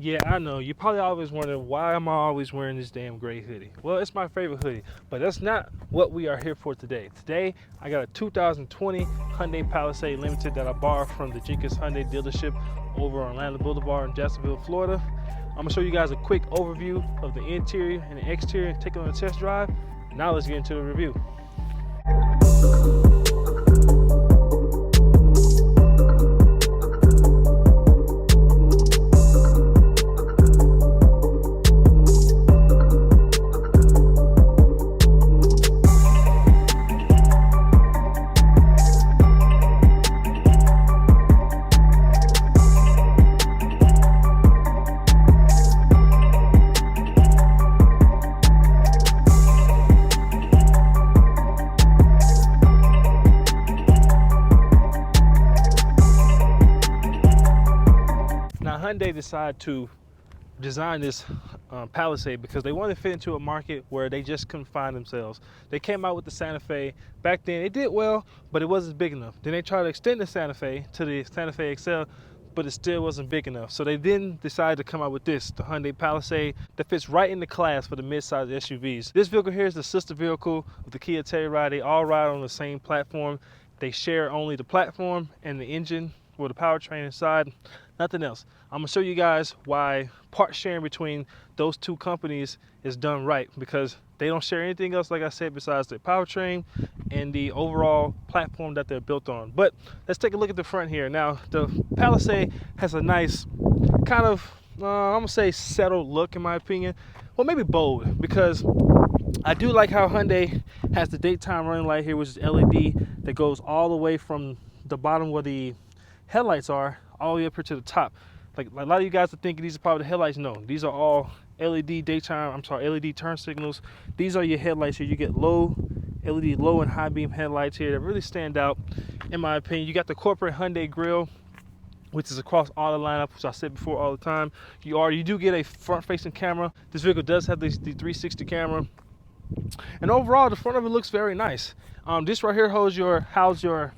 Yeah, I know. You're probably always wondering why am I always wearing this damn gray hoodie? Well, it's my favorite hoodie, but that's not what we are here for today. Today, I got a 2020 Hyundai Palisade Limited that I borrowed from the Jenkins Hyundai dealership over on Orlando Boulevard in Jacksonville, Florida. I'm gonna show you guys a quick overview of the interior and the exterior, take it on a test drive. Now let's get into the review. Now Hyundai decided to design this Palisade because they wanted to fit into a market where they just couldn't find themselves. They came out with the Santa Fe. Back then it did well, but it wasn't big enough. Then they tried to extend the Santa Fe to the Santa Fe XL, but it still wasn't big enough. So they then decided to come out with this, the Hyundai Palisade, that fits right in the class for the mid-size SUVs. This vehicle here is the sister vehicle of the Kia Telluride. They all ride on the same platform. They share only the platform and the engine or the powertrain inside, nothing else. I'm gonna show you guys why part sharing between those two companies is done right, because they don't share anything else, like I said, besides the powertrain and the overall platform that they're built on. But let's take a look at the front here. Now, the Palisade has a nice kind of, I'm gonna say settled look in my opinion. Well, maybe bold, because I do like how Hyundai has the daytime running light here, which is LED, that goes all the way from the bottom where the headlights are all the way up here to the top. Like a lot of you guys are thinking these are probably the headlights. No, these are all LED LED turn signals. These are your headlights here. You get LED low and high beam headlights here that really stand out in my opinion. You got the corporate Hyundai grille, which is across all the lineup, which I said before all the time. You do get a front facing camera. This vehicle does have the 360 camera. And overall, the front of it looks very nice. This right here houses your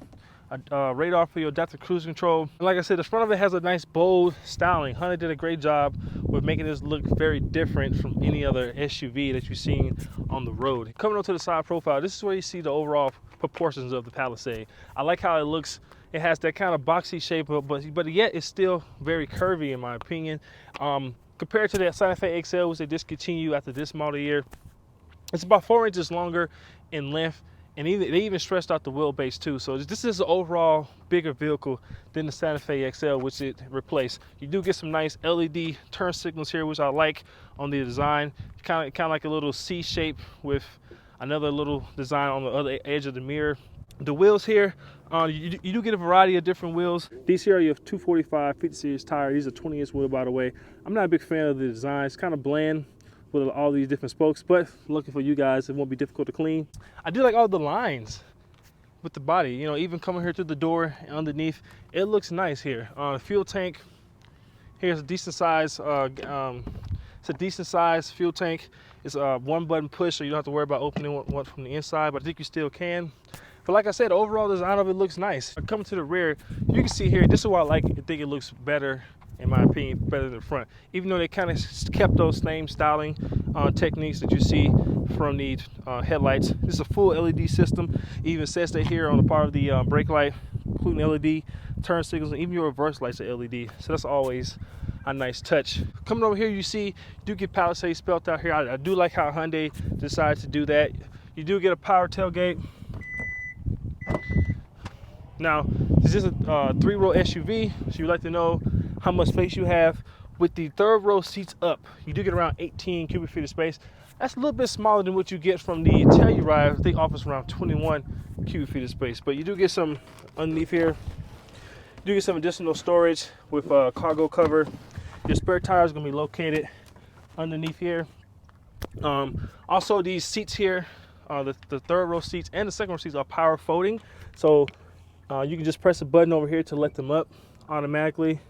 radar for your adaptive cruise control. And like I said, the front of it has a nice bold styling. Hyundai did a great job with making this look very different from any other SUV that you've seen on the road. Coming up to the side profile, this is where you see the overall proportions of the Palisade. I like how it looks. It has that kind of boxy shape, but yet it's still very curvy in my opinion. Compared to that Santa Fe XL, which they discontinued after this model year, it's about 4 inches longer in length. And they even stretched out the wheelbase too. So this is an overall bigger vehicle than the Santa Fe XL, which it replaced. You do get some nice LED turn signals here, which I like on the design. Kind of like a little C shape with another little design on the other edge of the mirror. The wheels here, you do get a variety of different wheels. These here are your 245 50 series tire. These are 20-inch wheel, by the way. I'm not a big fan of the design. It's kind of bland with all these different spokes, but looking for you guys, it won't be difficult to clean. I do like all the lines with the body, you know, even coming here through the door and underneath, it looks nice here. Fuel tank, here's a decent size, it's a decent size fuel tank. It's a one button push, so you don't have to worry about opening one from the inside, but I think you still can. But like I said, the overall design of it looks nice. Coming to the rear, you can see here, this is why I think it looks better, in my opinion, better than the front. Even though they kind of kept those same styling techniques that you see from the headlights. This is a full LED system. It even says that here on the part of the brake light, including LED, turn signals, and even your reverse lights are LED. So that's always a nice touch. Coming over here, you see, you do get Palisade spelled out here. I do like how Hyundai decided to do that. You do get a power tailgate. Now, this is a 3-row SUV, so you'd like to know how much space you have. With the third row seats up, you do get around 18 cubic feet of space. That's a little bit smaller than what you get from the Telluride. They offers around 21 cubic feet of space, but you do get some underneath here. You do get some additional storage with a cargo cover. Your spare tire is going to be located underneath here. Also, these seats here, the third row seats and the second row seats are power folding, so you can just press a button over here to let them up automatically.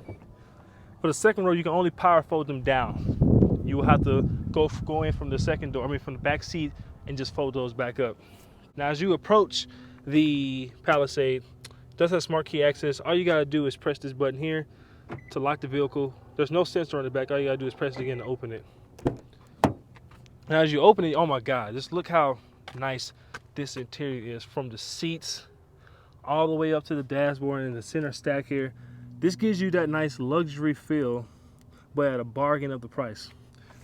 For the second row, you can only power fold them down. You will have to go in from the second door, from the back seat, and just fold those back up. Now, as you approach the Palisade, it does have smart key access. All you gotta do is press this button here to lock the vehicle. There's no sensor on the back. All you gotta do is press it again to open it. Now as you open it, oh my God, just look how nice this interior is, from the seats all the way up to the dashboard and the center stack here. This gives you that nice luxury feel, but at a bargain of the price.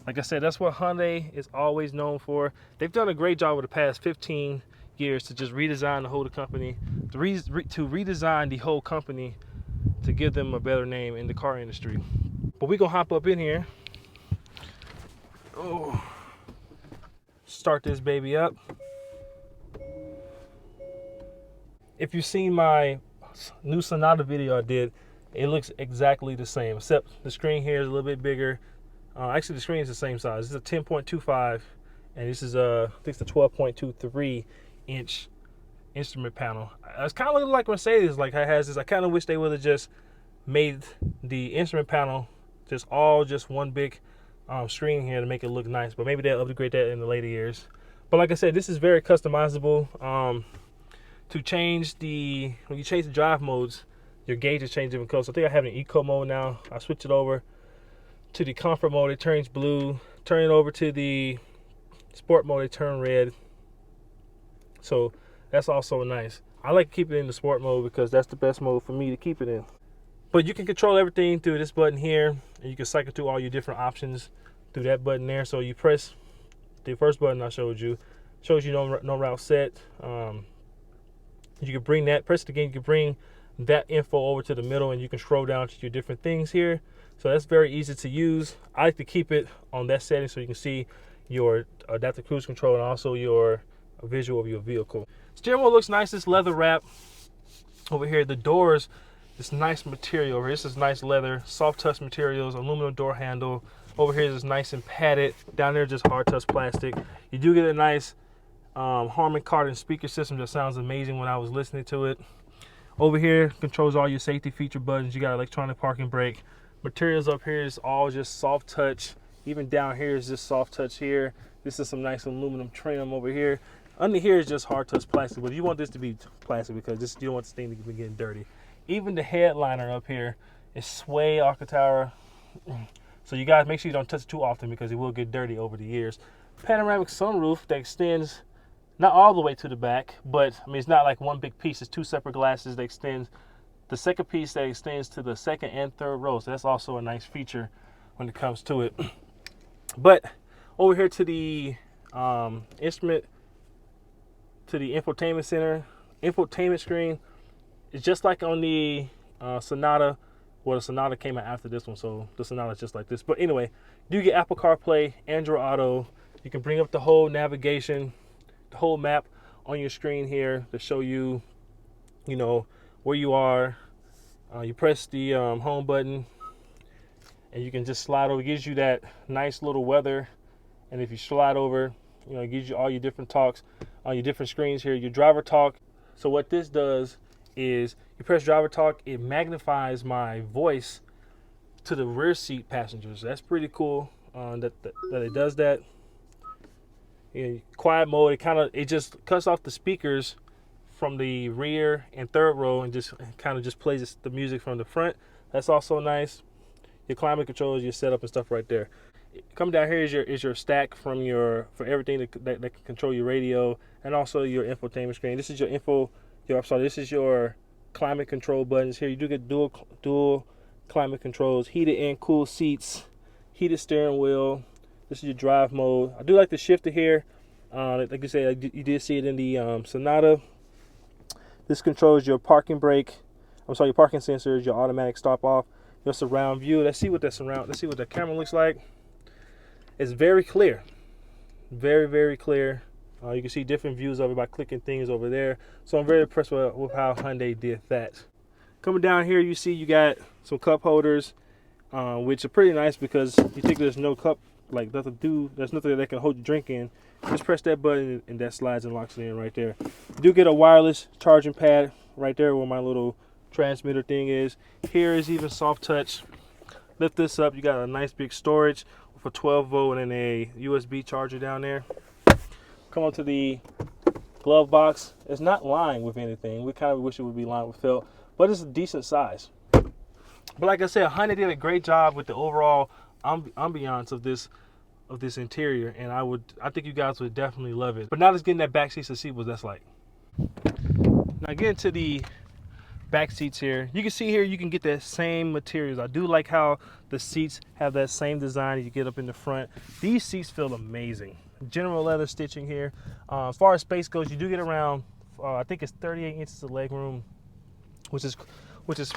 Like I said, that's what Hyundai is always known for. They've done a great job over the past 15 years to just redesign the whole company, to redesign the whole company to give them a better name in the car industry. But we're gonna hop up in here. Oh, start this baby up. If you've seen my new Sonata video I did, it looks exactly the same, except the screen here is a little bit bigger. Actually, the screen is the same size. This is a 10.25, and this is I think it's the 12.23 inch instrument panel. It's kind of looking like Mercedes, like it has this. I kind of wish they would have just made the instrument panel just one big screen here to make it look nice. But maybe they'll upgrade that in the later years. But like I said, this is very customizable. To change when you change the drive modes, your gauges change different colors. So I think I have an eco mode now. I switch it over to the comfort mode, it turns blue. Turn it over to the sport mode, it turns red. So that's also nice. I like to keep it in the sport mode because that's the best mode for me to keep it in. But you can control everything through this button here, and you can cycle through all your different options through that button there. So you press the first button I showed you, shows you no route set. You can bring that, press it again, you can bring that info over to the middle, and you can scroll down to your different things here. So that's very easy to use. I like to keep it on that setting so you can see your adaptive cruise control and also your visual of your vehicle. Steering wheel looks nice. This leather wrap over here. The doors, this nice material over here. This is nice leather, soft touch materials, aluminum door handle. Over here is nice and padded. Down there just hard touch plastic. You do get a nice Harman Kardon speaker system that sounds amazing when I was listening to it. Over here controls all your safety feature buttons. You got electronic parking brake. Materials up here is all just soft touch. Even down here is just soft touch here. This is some nice aluminum trim over here. Under here is just hard touch plastic, but you want this to be plastic because you don't want this thing to be getting dirty. Even the headliner up here is Sway Alcantara. So you guys make sure you don't touch it too often because it will get dirty over the years. Panoramic sunroof that extends not all the way to the back, but I mean it's not like one big piece. It's two separate glasses that extend. The second piece that extends to the second and third row. So that's also a nice feature when it comes to it. But over here to the instrument, to the infotainment center, infotainment screen, it's just like on the Sonata. Well, the Sonata came out after this one, so the Sonata is just like this. But anyway, you get Apple CarPlay, Android Auto. You can bring up the whole navigation, the whole map on your screen here to show you, you know, where you are. You press the home button and you can just slide over. It gives you that nice little weather, and if you slide over, you know, it gives you all your different talks on your different screens here. Your driver talk. So what this does is you press driver talk, it magnifies my voice to the rear seat passengers. That's pretty cool that it does that. In quiet mode, it just cuts off the speakers from the rear and third row and just kind of just plays the music from the front. That's also nice. Your climate controls, your setup and stuff right there. Coming down here is your stack for everything that can control your radio and also your infotainment screen. This is this is your climate control buttons here. You do get dual climate controls, heated and cool seats, heated steering wheel. This is your drive mode. I do like the shifter here. Like I said, you did see it in the Sonata. This controls your parking brake. Your parking sensors, your automatic stop off, your surround view. Let's see what the camera looks like. It's very clear, very, very clear. You can see different views of it by clicking things over there. So I'm very impressed with how Hyundai did that. Coming down here, you see you got some cup holders, which are pretty nice because you think there's no cup, like there's nothing that can hold your drink in. Just press that button and that slides and locks it in right there. You do get a wireless charging pad right there where my little transmitter thing is. Here is even soft touch. Lift this up, you got a nice big storage for 12 volt and then a USB charger down there. Come on to the glove box. It's not lined with anything. We kind of wish it would be lined with felt, but it's a decent size. But like I said, Hyundai did a great job with the overall ambiance of this interior, and I think you guys would definitely love it. But now let's get in that back seat to see what that's like. Now get into the back seats here. You can see here you can get that same materials. I do like how the seats have that same design you get up in the front. These seats feel amazing. General leather stitching here. As far as space goes, you do get around I think it's 38 inches of leg room, which is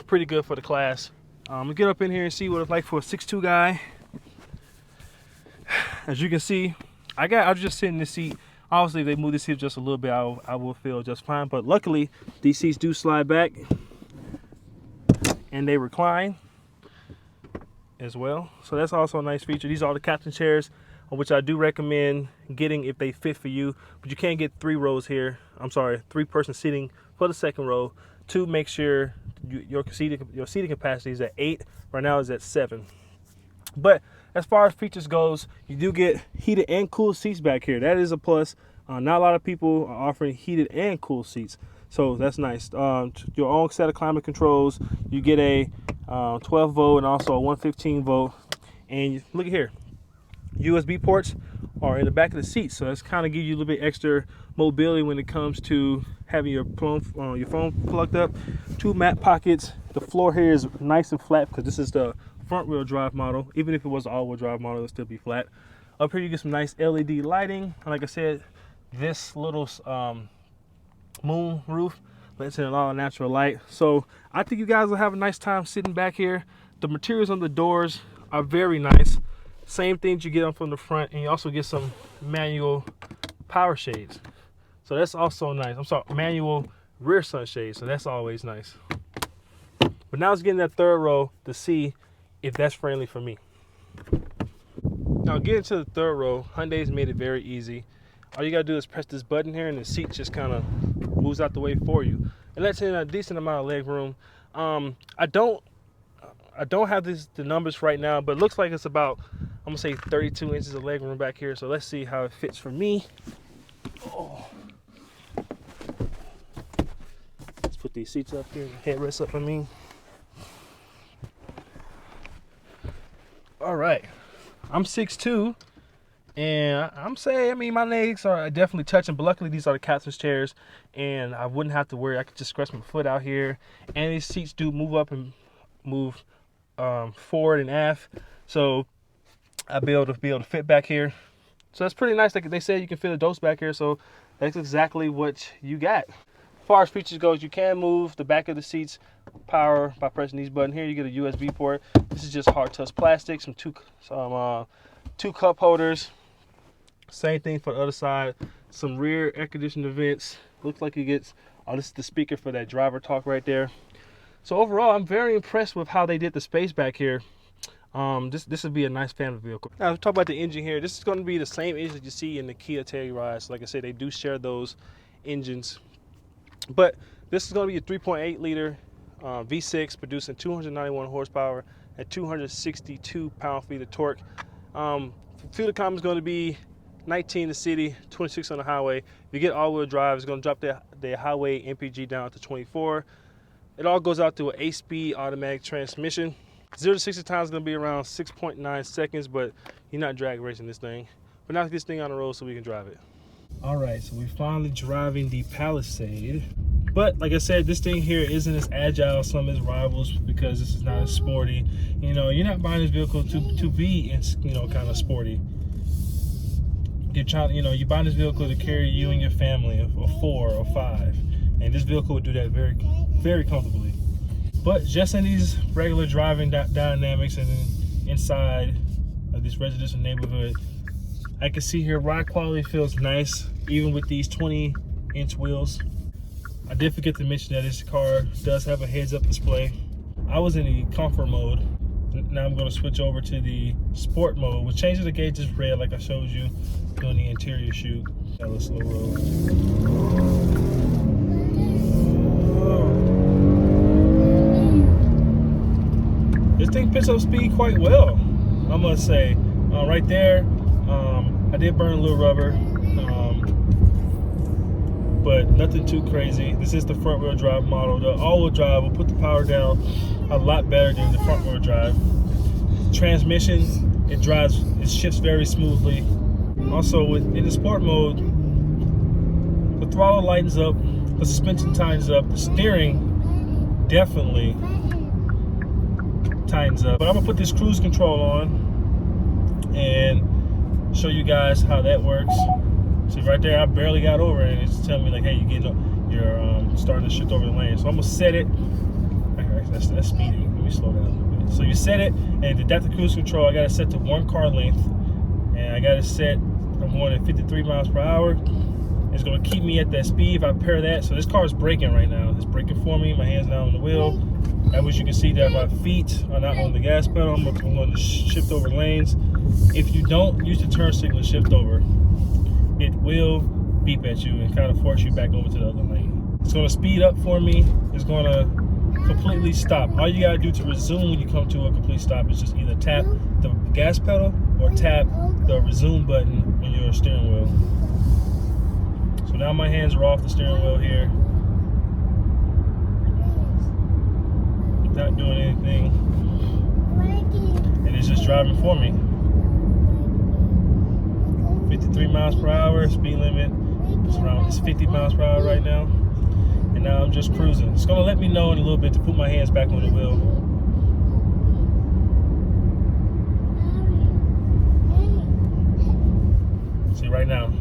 pretty good for the class. We get up in here and see what it's like for a 6'2" guy. As you can see, I was just sitting in the seat. Obviously, if they move the seat just a little bit, I will feel just fine. But luckily, these seats do slide back and they recline as well. So that's also a nice feature. These are the captain chairs, which I do recommend getting if they fit for you. But you can't get 3 rows here. I'm sorry, 3-person seating for the second row to make sure your seating capacity is at 8. Right now it's at 7. But as far as features goes, you do get heated and cooled seats back here. That is a plus. Not a lot of people are offering heated and cooled seats, so that's nice. Your own set of climate controls. You get a 12 volt and also a 115 volt. And look at here, USB ports are in the back of the seat, so that's kind of give you a little bit extra mobility when it comes to having your phone plugged up. 2 mat pockets. The floor here is nice and flat because this is the front wheel drive model. Even if it was the all-wheel drive model, it'll still be flat. Up here you get some nice LED lighting. Like I said, this little moon roof lets in a lot of natural light. So I think you guys will have a nice time sitting back here. The materials on the doors are very nice. Same things you get on from the front, and you also get some manual power shades. So that's also nice. I'm sorry, manual rear sunshades. So that's always nice. But now let's get in that third row to see if that's friendly for me. Now getting to the third row, Hyundai's made it very easy. All you gotta do is press this button here and the seat just kind of moves out the way for you. It lets in a decent amount of leg room. I don't have the numbers right now, but it looks like it's about, I'm gonna say 32 inches of leg room back here. So let's see how it fits for me. Oh. Let's put these seats up here, headrest up for me. All right, I'm 6'2", and I'm saying, I mean, my legs are definitely touching, but luckily these are the captain's chairs, and I wouldn't have to worry. I could just scratch my foot out here, and these seats do move up and move forward and aft, so I'll be able to fit back here. So that's pretty nice. Like they said, you can fit a dose back here, so that's exactly what you got. As far as features goes, you can move the back of the seats power by pressing these buttons here. You get a USB port. This is just hard touch plastic. Some two cup holders. Same thing for the other side. Some rear air conditioning vents. Looks like it gets. Oh, this is the speaker for that driver talk right there. So overall, I'm very impressed with how they did the space back here. This would be a nice family vehicle. Now, let's talk about the engine here. This is going to be the same engine that you see in the Kia Telluride. So like I said, they do share those engines. But this is going to be a 3.8 liter V6 producing 291 horsepower at 262 pound-feet of torque. Fuel economy is going to be 19 in the city, 26 on the highway. If you get all-wheel drive, it's going to drop the highway MPG down to 24. It all goes out to an 8-speed automatic transmission. 0 to 60 times is going to be around 6.9 seconds, but you're not drag racing this thing. But now let's get this thing on the road so we can drive it. All right, so we're finally driving the Palisade. But like I said, this thing here isn't as agile as some of its rivals because this is not as sporty. You know, you're not buying this vehicle to be, kind of sporty. You're buying this vehicle to carry you and your family of 4 or 5. And this vehicle would do that very, very comfortably. But just in these regular driving dynamics and inside of this residential neighborhood, I can see here ride quality feels nice, even with these 20-inch wheels. I did forget to mention that this car does have a heads-up display. I was in the comfort mode. Now I'm going to switch over to the sport mode, which changes the gauges red like I showed you doing the interior shoot. Got a little slow roll. This thing picks up speed quite well, I must say. Right there, I did burn a little rubber. but nothing too crazy. This is the front wheel drive model. The all-wheel drive will put the power down a lot better than the front wheel drive. Transmission, it shifts very smoothly. Also, in the sport mode, the throttle lightens up, the suspension tightens up, the steering definitely tightens up. But I'm gonna put this cruise control on and show you guys how that works. See right there, I barely got over it, and it's telling me like, hey, you're starting to shift over the lane. So I'm gonna set it. That's speeding. Let me slow down a little bit. So you set it, and the adaptive cruise control, I got it set to 1 car length, and I got it set. I'm going at 53 miles per hour. It's going to keep me at that speed if I pair that. So this car is braking right now. It's braking for me. My hand's down on the wheel. That way you can see that my feet are not on the gas pedal. I'm going to shift over lanes. If you don't use the turn signal to shift over, it will beep at you and kind of force you back over to the other lane. It's going to speed up for me. It's going to completely stop. All you got to do to resume when you come to a complete stop is just either tap the gas pedal or tap the resume button on your steering wheel. So now my hands are off the steering wheel here. Not doing anything. And it's just driving for me. 53 miles per hour, speed limit. It's 50 miles per hour right now. And now I'm just cruising. It's gonna let me know in a little bit to put my hands back on the wheel. See right now.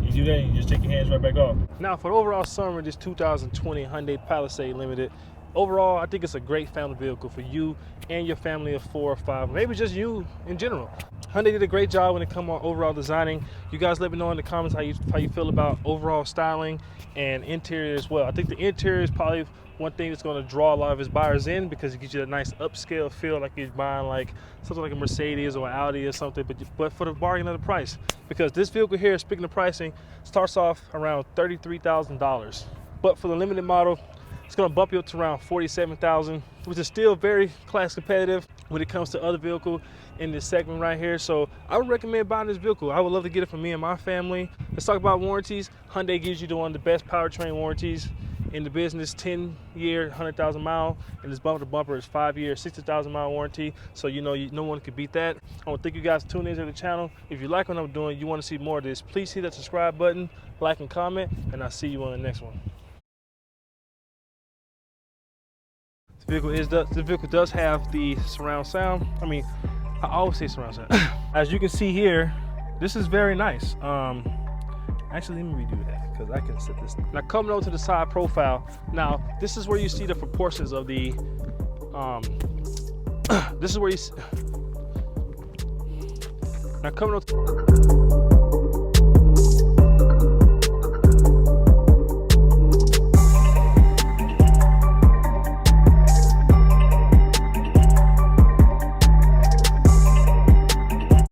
You do that, you just take your hands right back off. Now for the overall summary, this 2020 Hyundai Palisade Limited. Overall, I think it's a great family vehicle for you and your family of 4 or 5, maybe just you in general. Hyundai did a great job when it comes on overall designing. You guys let me know in the comments how you feel about overall styling and interior as well. I think the interior is probably one thing that's going to draw a lot of his buyers in because it gives you a nice upscale feel like you're buying like something like a Mercedes or an Audi or something, but for the bargain of the price. Because this vehicle here, speaking of pricing, starts off around $33,000. But for the limited model, it's going to bump you up to around $47,000, which is still very class competitive when it comes to other vehicles in this segment right here. So I would recommend buying this vehicle. I would love to get it for me and my family. Let's talk about warranties. Hyundai gives you one of the best powertrain warranties in the business, 10-year, 100,000 mile, and this bumper to bumper is 5-year, 60,000 mile warranty. So no one could beat that. I want to thank you guys for tuning into the channel. If you like what I'm doing, you want to see more of this, please hit that subscribe button, like and comment, and I'll see you on the next one. This vehicle does have the surround sound. I mean, I always say surround sound. As you can see here, this is very nice. Actually, let me redo that because I can set this. Now coming over to the side profile. Now this is where you see the proportions of the. This is where you. Now coming over.